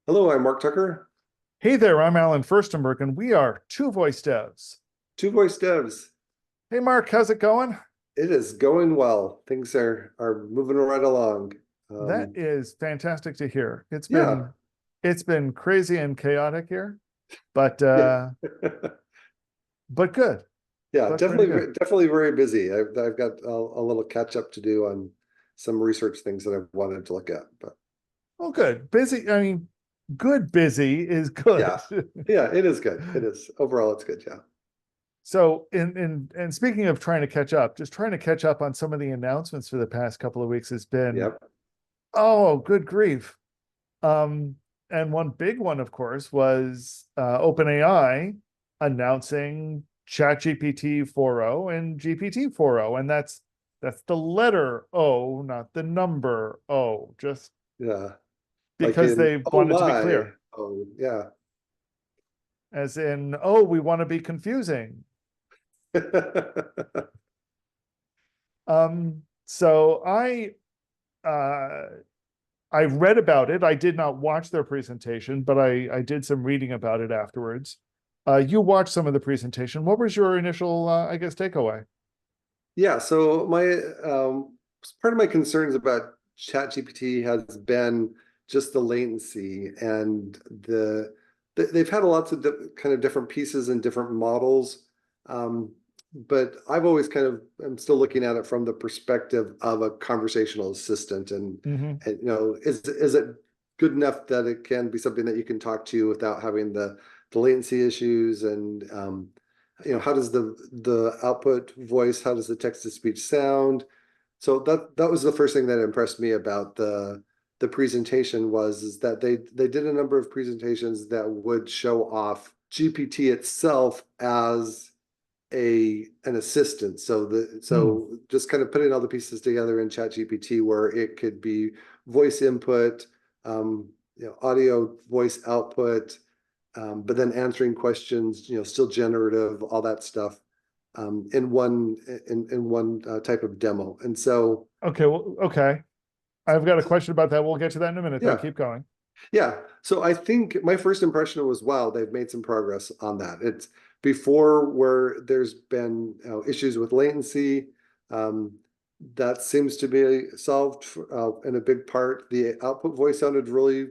Hello, I'm Mark Tucker. Hey there, I'm Alan Furstenberg, and we are Two Voice Devs. Two Voice Devs. Hey, Mark, how's it going? It is going well. Things are moving right along. That Um, is fantastic to hear. It's yeah, been it's been crazy and chaotic here, but yeah, but good, yeah. but pretty Definitely, good. definitely very busy. I've got a little catch up to do on some research things that I've wanted to look at. But Well, good. Busy. I mean, good busy is yeah, good. yeah, it is good. It is overall, it's good. Yeah. So, and speaking of trying to catch up, just trying to catch up on some of the announcements for the past couple of weeks has been, Yep. oh, good grief. Um, and one big one, of course, was OpenAI announcing ChatGPT 4.0 and GPT 4.0, and that's the letter O, not the number O, just Yeah. Like because in they oh wanted to be my. clear, Oh yeah. as in, oh, we want to be confusing. So uh, I read about it. I did not watch their presentation, but I did some reading about it afterwards. You watched some of the presentation. What was your initial, I guess, takeaway? Yeah, so my part of my concerns about ChatGPT has been just the latency and they've had lots of kind of different pieces and different models. But I've always kind of I'm still looking at it from the perspective of a conversational assistant Mm-hmm. and is it good enough that it can be something that you can talk to without having the latency issues and how does the output voice, how does the text to speech sound? So that was the first thing that impressed me about the presentation was is that they did a number of presentations that would show off GPT itself as a an assistant. Hmm. So just kind of putting all the pieces together in ChatGPT where it could be voice input, audio voice output, but then answering questions, still generative, all that stuff, in one type of demo. And so, Okay, well, okay. I've got a question about that. We'll get to that in a minute, though. yeah, Keep going. yeah. So I think my first impression was, wow, they've made some progress on that. It's before where there's been issues with latency. Um, that seems to be solved in a big part. The output voice sounded really,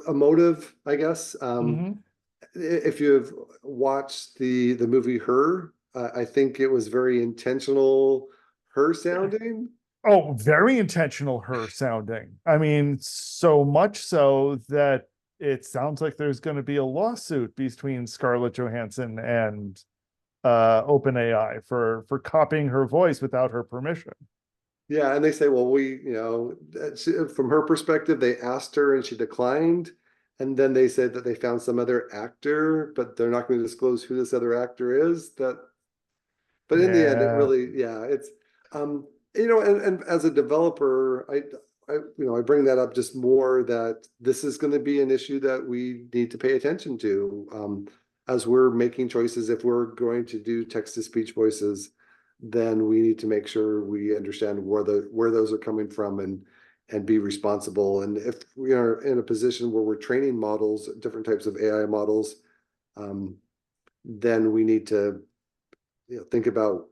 emotive, I guess. Mm-hmm. If you've watched the movie Her, I think it was very intentional her sounding. Oh, very intentional her sounding. I mean, so much so that it sounds like there's going to be a lawsuit between Scarlett Johansson and OpenAI for copying her voice without her permission. Yeah, and they say, well, from her perspective, they asked her and she declined. And then they said that they found some other actor, but they're not going to disclose who this other actor is. But in the end, it Yeah. really, yeah, it's, um, and as a developer, I bring that up just more that this is going to be an issue that we need to pay attention to, as we're making choices. If we're going to do text to speech voices, then we need to make sure we understand where those are coming from and be responsible. And if we are in a position where we're training models, different types of AI models, um, then we need to think about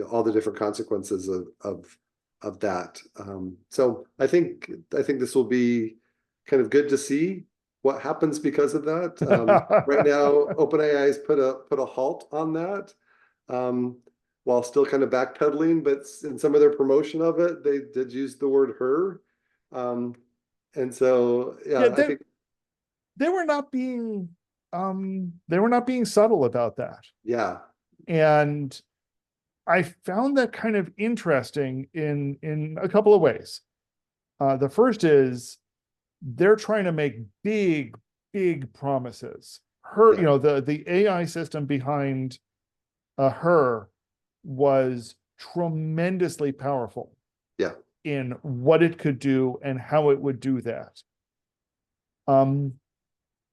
all the different consequences of that. So I think this will be kind of good to see what happens because of that. Right now, OpenAI has put a halt on that, um, while still kind of backpedaling. But in some of their promotion of it, they did use the word "her," um, and so Yeah, yeah, I think they were not being they were not being subtle about that. yeah, And I found that kind of interesting in a couple of ways. The first is they're trying to make big promises. Her, yeah, the AI system behind her was tremendously powerful yeah. in what it could do and how it would do that. Um,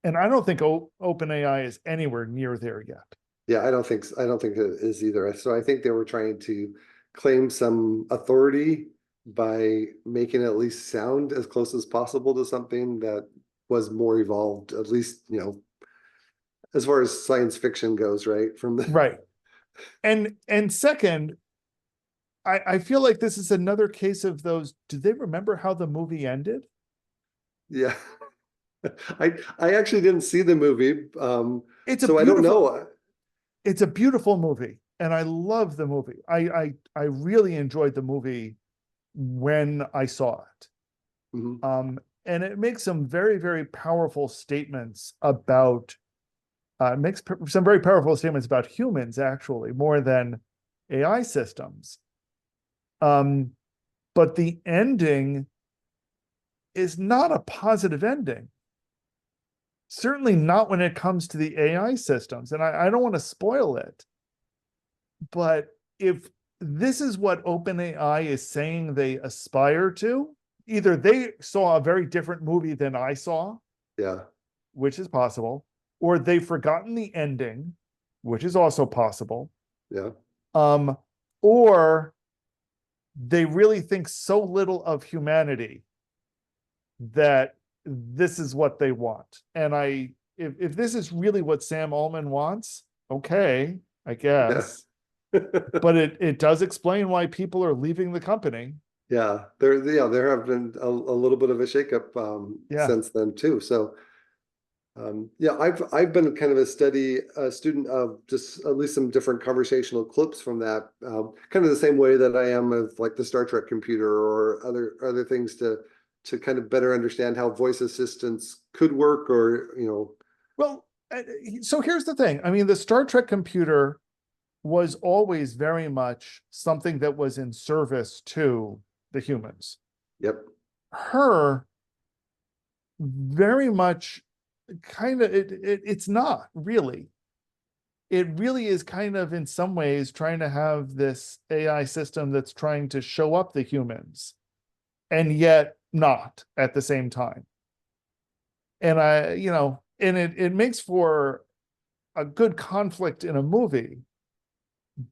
and I don't think OpenAI is anywhere near there yet. Yeah, I don't think it is either. So I think they were trying to claim some authority by making it at least sound as close as possible to something that was more evolved, at least, as far as science fiction goes, right? From the Right. And second, I feel like this is another case of those, do they remember how the movie ended? yeah. I actually didn't see the movie, It's a so I don't beautiful, know. it's a beautiful movie, and I love the movie. I really enjoyed the movie when I saw it. Mhm. And it makes some very, very powerful statements about makes some very powerful statements about humans, actually, more than AI systems. But the ending is not a positive ending. Certainly not when it comes to the AI systems. And I don't want to spoil it, but if this is what OpenAI is saying they aspire to, either they saw a very different movie than I saw, Yeah, which is possible, or they've forgotten the ending, which is also possible, yeah, um, or they really think so little of humanity that this is what they want. And if this is really what Sam Altman wants, okay, I yeah. guess. But it does explain why people are leaving the company. There have been a little bit of a shakeup Yeah. since then too. So yeah, I've been kind of a steady student of just at least some different conversational clips from that, kind of the same way that I am of like the Star Trek computer or other things to kind of better understand how voice assistants could work, or Well, so here's the thing. I mean, the Star Trek computer was always very much something that was in service to the humans. yep, Her very much kind of it's not really. It really is kind of in some ways trying to have this AI system that's trying to show up the humans and yet not at the same time. And and it makes for a good conflict in a movie,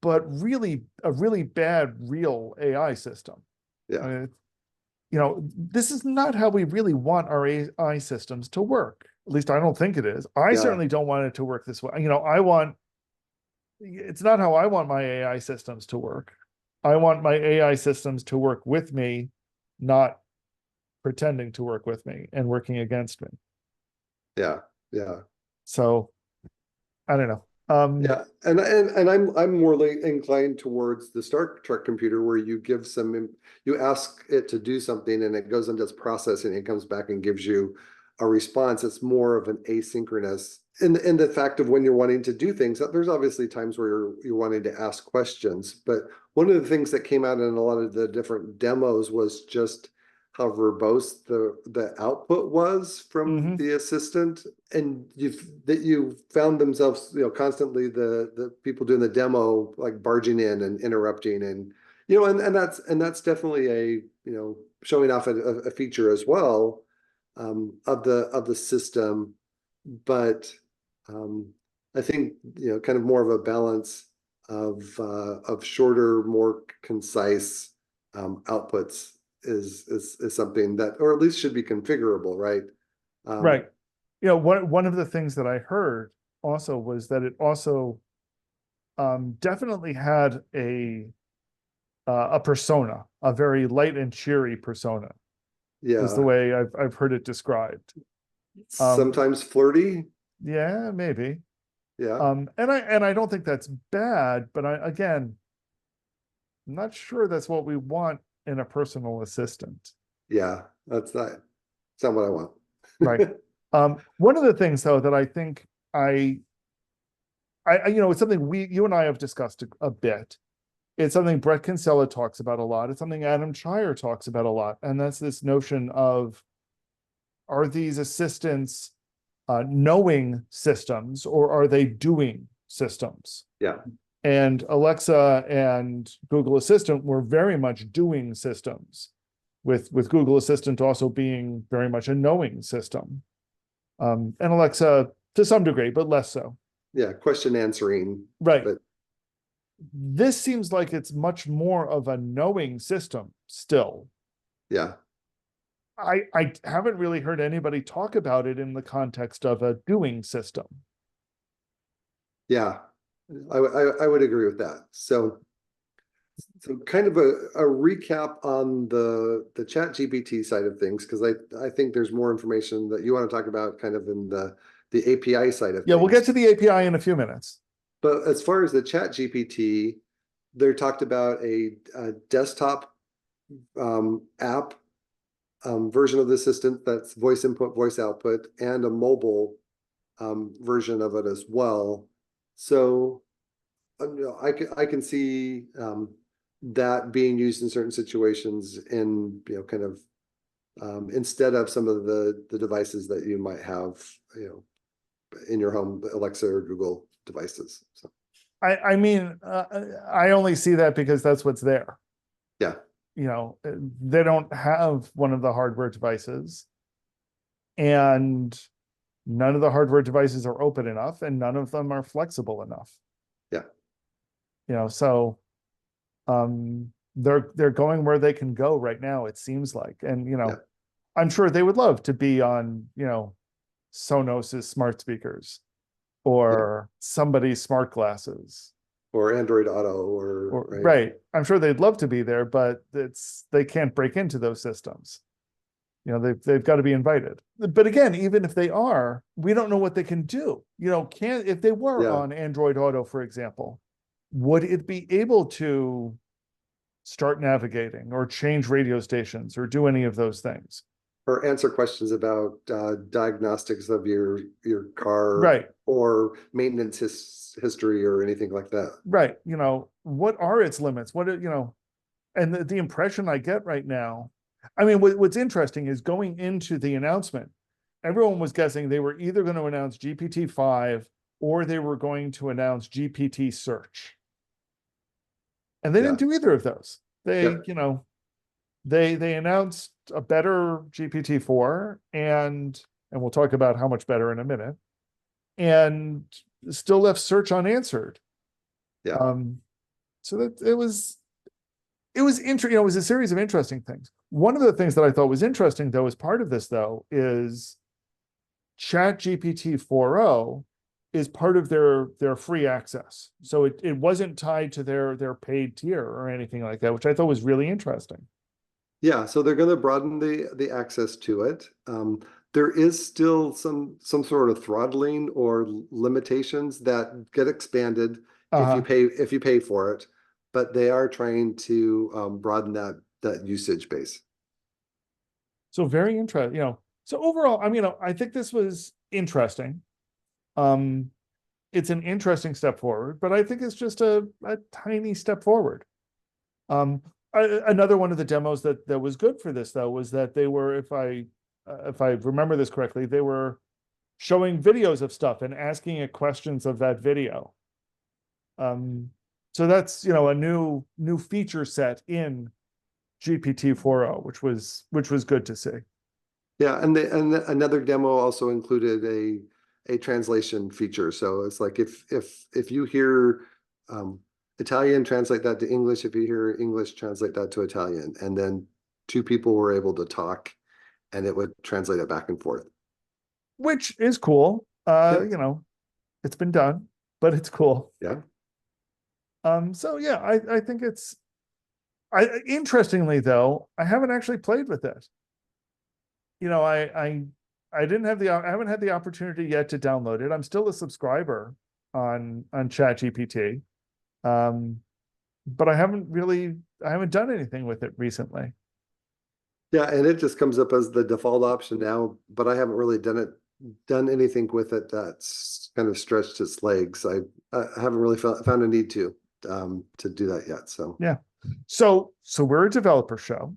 but really a really bad real AI system. I yeah, mean, this is not how we really want our AI systems to work. At least I don't think it is. I yeah, certainly don't want it to work this way. It's not how I want my AI systems to work. I want my AI systems to work with me, not pretending to work with me and working against me. yeah, yeah. So I don't know. Yeah, and I'm more inclined towards the Star Trek computer, where you ask it to do something and it goes and does processing and comes back and gives you a response. It's more of an asynchronous in the fact of when you're wanting to do things. There's obviously times where you're wanting to ask questions, but one of the things that came out in a lot of the different demos was just how verbose the output was from mhm. the assistant, and you found themselves, constantly the people doing the demo like barging in and interrupting, and and that's definitely a showing off a feature as well, of the system, but I think kind of more of a balance of shorter, more concise outputs is something that, or at least should be configurable, right? Um, Right. One of the things that I heard also was that it also definitely had a persona, a very light and cheery persona, is the yeah, way I've heard it described. Um, sometimes flirty. yeah, maybe. Yeah, And I don't think that's bad, but again, I'm not sure that's what we want in a personal assistant. yeah, that's not what I want. Right. One of the things though that I think it's something you and I have discussed a bit. It's something Brett Kinsella talks about a lot. It's something Adam Cheyer talks about a lot. And that's this notion of, are these assistants knowing systems, or are they doing systems? Yeah, And Alexa and Google Assistant were very much doing systems, with Google Assistant also being very much a knowing system. And Alexa to some degree, but less so. yeah, question answering, Right. but This seems like it's much more of a knowing system still. yeah, I haven't really heard anybody talk about it in the context of a doing system. Yeah, I would agree with that. So kind of a recap on the chat GPT side of things, because I think there's more information that you want to talk about kind of in the API side of Yeah, we'll get things. to the API in a few minutes. But as far as the chat GPT, they talked about a desktop app version of the assistant that's voice input, voice output, and a mobile version of it as well. So I can see that being used in certain situations in, kind of instead of some of the devices that you might have, in your home, Alexa or Google devices. So I mean, I only see that because that's what's there. yeah, They don't have one of the hardware devices, and none of the hardware devices are open enough, and none of them are flexible enough. yeah, So they're going where they can go right now, it seems like. And yeah, I'm sure they would love to be on, Sonos's smart speakers yeah. or somebody's smart glasses. Or Android Auto, or Or right. right. I'm sure they'd love to be there, but they can't break into those systems. They've got to be invited. But again, even if they are, we don't know what they can do. If they were Yeah. on Android Auto, for example, would it be able to start navigating or change radio stations or do any of those things? Or answer questions about diagnostics of your car, Right. or maintenance history or anything like that. Right. What are its limits? And the impression I get right now, I mean, what's interesting is going into the announcement, everyone was guessing they were either going to announce GPT-5 or they were going to announce GPT search. And they Yeah. didn't do either of those. They, Yep. they announced a better GPT-4, and we'll talk about how much better in a minute, and still left search unanswered. Yeah. So that it was interesting. It was a series of interesting things. One of the things that I thought was interesting, though, as part of this, though, is ChatGPT 4.0 is part of their free access. So it wasn't tied to their paid tier or anything like that, which I thought was really interesting. Yeah. So they're going to broaden the access to it. There is still some sort of throttling or limitations that get expanded Uh-huh. if you pay for it, but they are trying to broaden that usage base. So very interesting, So overall, I mean, I think this was interesting. Um, it's an interesting step forward, but I think it's just a tiny step forward. Another one of the demos that was good for this, though, was that they were, if I remember this correctly, they were showing videos of stuff and asking it questions of that video. So that's a new feature set in GPT 4.0, which was good to see. Yeah, and another demo also included a translation feature. So it's like if you hear Italian, translate that to English. If you hear English, translate that to Italian. And then two people were able to talk, and it would translate it back and forth. Which is cool. Yep. It's been done, but it's cool. Yeah. So yeah, I think it's interestingly, though, I haven't actually played with it. I didn't have I haven't had the opportunity yet to download it. I'm still a subscriber on ChatGPT. But I haven't done anything with it recently. Yeah, and it just comes up as the default option now, but I haven't really done anything with it that's kind of stretched its legs. I haven't really found a need to do that yet. So Yeah. So we're a developer show.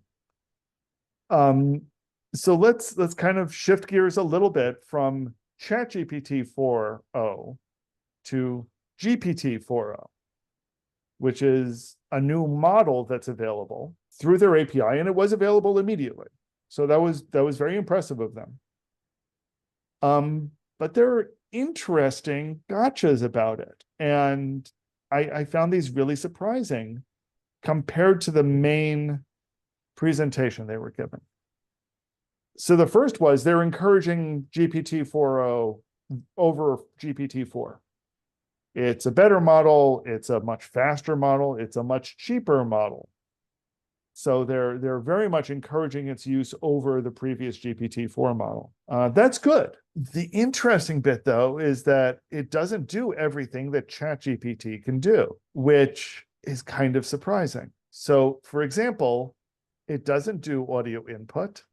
So let's kind of shift gears a little bit from ChatGPT 4.0 to GPT 4.0, which is a new model that's available through their API, and it was available immediately. So that was very impressive of them. But there are interesting gotchas about it, and I found these really surprising compared to the main presentation they were given. So the first was they're encouraging GPT-4o over GPT-4. It's a better model, it's a much faster model, it's a much cheaper model. So they're very much encouraging its use over the previous GPT-4 model. That's good. The interesting bit, though, is that it doesn't do everything that ChatGPT can do, which is kind of surprising. So, for example, it doesn't do audio input.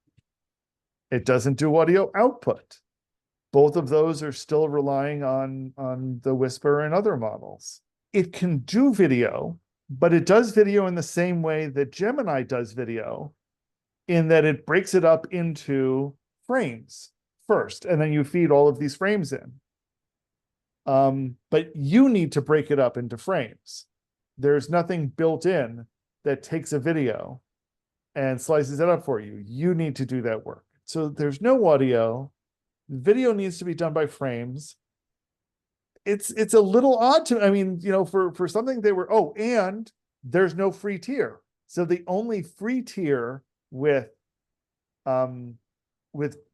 It doesn't do audio output. Both of those are still relying on the Whisper and other models. It can do video, but it does video in the same way that Gemini does video, in that it breaks it up into frames first, and then you feed all of these frames in. But you need to break it up into frames. There's nothing built in that takes a video and slices it up for you. You need to do that work. So there's no audio. Video needs to be done by frames. It's a little odd to, I mean, for something they were, and there's no free tier. So the only free tier with the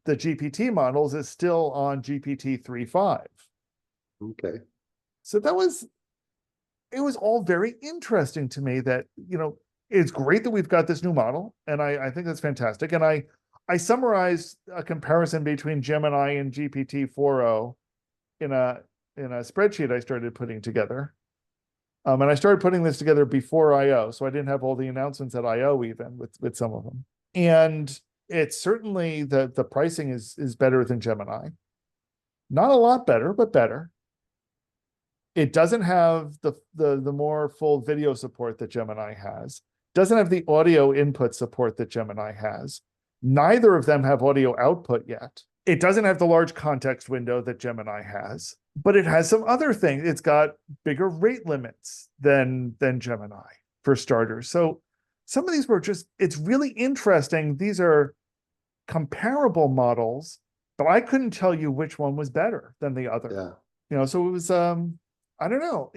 GPT models is still on GPT 3.5. Okay. So it was all very interesting to me that, it's great that we've got this new model, and I think that's fantastic. And I summarized a comparison between Gemini and GPT-4o in a spreadsheet I started putting together. And I started putting this together before I/O, so I didn't have all the announcements at I/O even with some of them. And it's certainly the pricing is better than Gemini. Not a lot better, but better. It doesn't have the more full video support that Gemini has. Doesn't have the audio input support that Gemini has. Neither of them have audio output yet. It doesn't have the large context window that Gemini has, but it has some other things. It's got bigger rate limits than Gemini, for starters. So some of these were it's really interesting. These are comparable models, but I couldn't tell you which one was better than the other. Yeah. So it was, I don't know.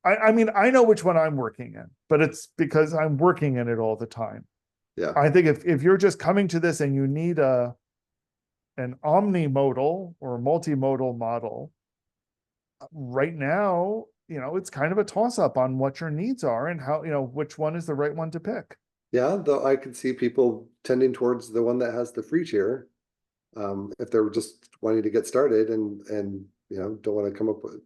I mean, I know which one I'm working in, but it's because I'm working in it all the time. Yeah. I think if you're just coming to this and you need an omnimodal or multimodal model, right now, it's kind of a toss-up on what your needs are and how, which one is the right one to pick. Yeah, though I could see people tending towards the one that has the free tier, if they're just wanting to get started and don't want to come up with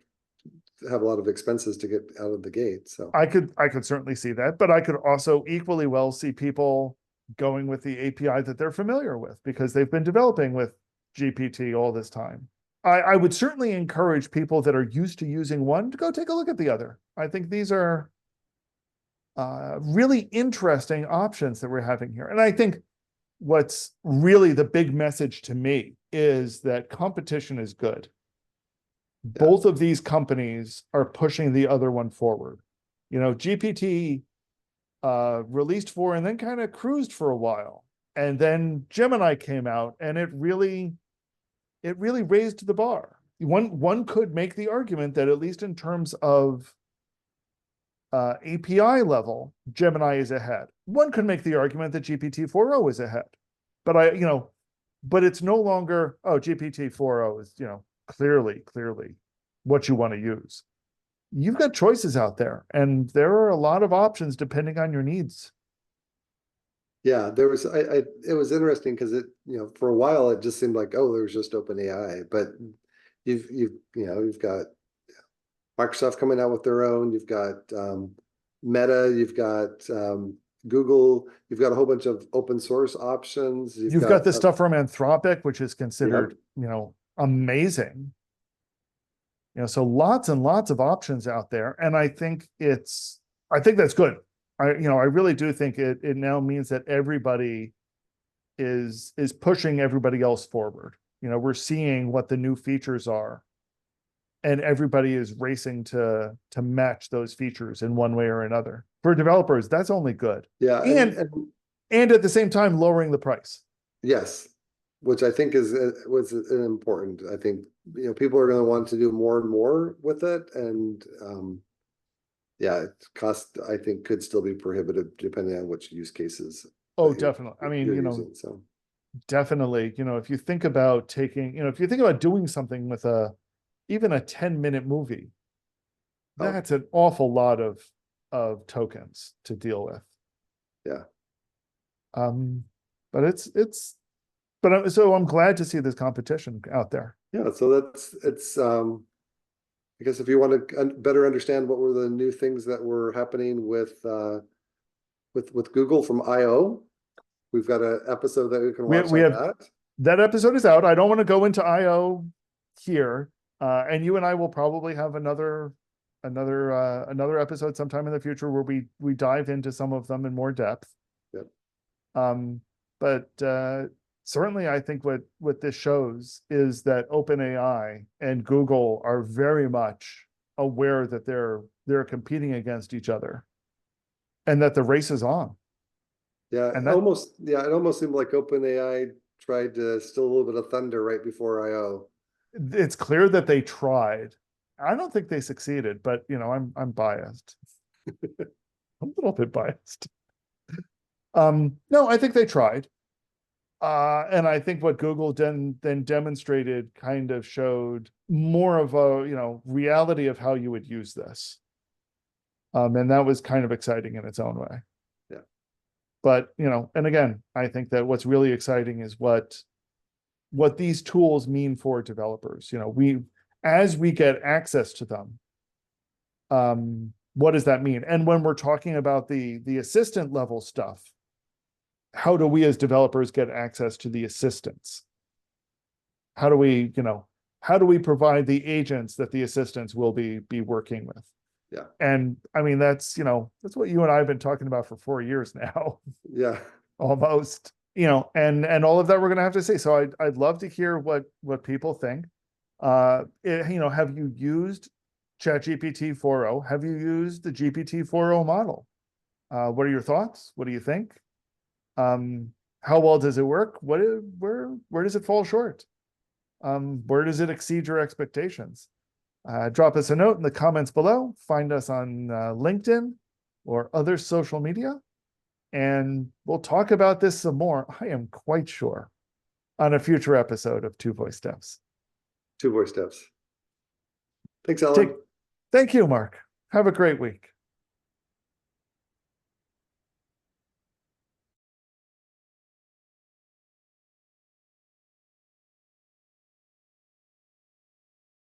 have a lot of expenses to get out of the gate. So I could certainly see that, but I could also equally well see people going with the API that they're familiar with because they've been developing with GPT all this time. I would certainly encourage people that are used to using one to go take a look at the other. I think these are really interesting options that we're having here. And I think what's really the big message to me is that competition is good. Both of these companies are pushing the other one forward. GPT released 4 and then kind of cruised for a while. And then Gemini came out and it really raised the bar. One could make the argument that at least in terms of API level, Gemini is ahead. One could make the argument that GPT-4o is ahead. But but it's no longer, GPT-4o is, clearly what you want to use. You've got choices out there, and there are a lot of options depending on your needs. Yeah, there was it was interesting because it, for a while it just seemed like, there was just OpenAI, but you've got Microsoft coming out with their own, you've got Meta, you've got Google, you've got a whole bunch of open source options. You've got this stuff from Anthropic, which is considered, amazing. So lots and lots of options out there. And I think that's good. I really do think it now means that everybody is pushing everybody else forward. We're seeing what the new features are, and everybody is racing to match those features in one way or another. For developers, that's only good. Yeah. And at the same time, lowering the price. Yes. Which I think was important. I think, people are going to want to do more and more with it. And cost, I think, could still be prohibitive depending on which use cases. Oh, definitely. I mean, using, so. definitely, if you think about taking, if you think about doing something with even a 10-minute movie, Oh, that's an awful lot of tokens to deal with. yeah. Um, but so I'm glad to see this competition out there. Yeah. So I guess if you want to better understand what were the new things that were happening with Google from I/O, we've got an episode that we can We watch we on have that. that episode is out. I don't want to go into IO here. And you and I will probably have another episode sometime in the future where we dive into some of them in more depth. Yep. But certainly I think what this shows is that OpenAI and Google are very much aware that they're competing against each other and that the race is on. Yeah, And that it almost seemed like OpenAI tried to steal a little bit of thunder right before I/O. it's clear that they tried. I don't think they succeeded, but I'm biased. I'm a little bit biased. No, I think they tried. And I think what Google then demonstrated kind of showed more of a, reality of how you would use this. And that was kind of exciting in its own way. Yeah. But, and again, I think that what's really exciting is what these tools mean for developers. As we get access to them, what does that mean? And when we're talking about the assistant level stuff, how do we as developers get access to the assistants? How do we provide the agents that the assistants will be working with? Yeah. And I mean, that's what you and I have been talking about for 4 years now, Yeah. almost, and all of that we're going to have to see. So I'd love to hear what people think. Have you used ChatGPT 4.0? Have you used the GPT 4.0 model? What are your thoughts? What do you think? How well does it work? Where does it fall short? Where does it exceed your expectations? Drop us a note in the comments below. Find us on LinkedIn or other social media, and we'll talk about this some more, I am quite sure, on a future episode of Two Voice Steps. Two voice steps. Thanks, Alan. Thank you, Mark. Have a great week.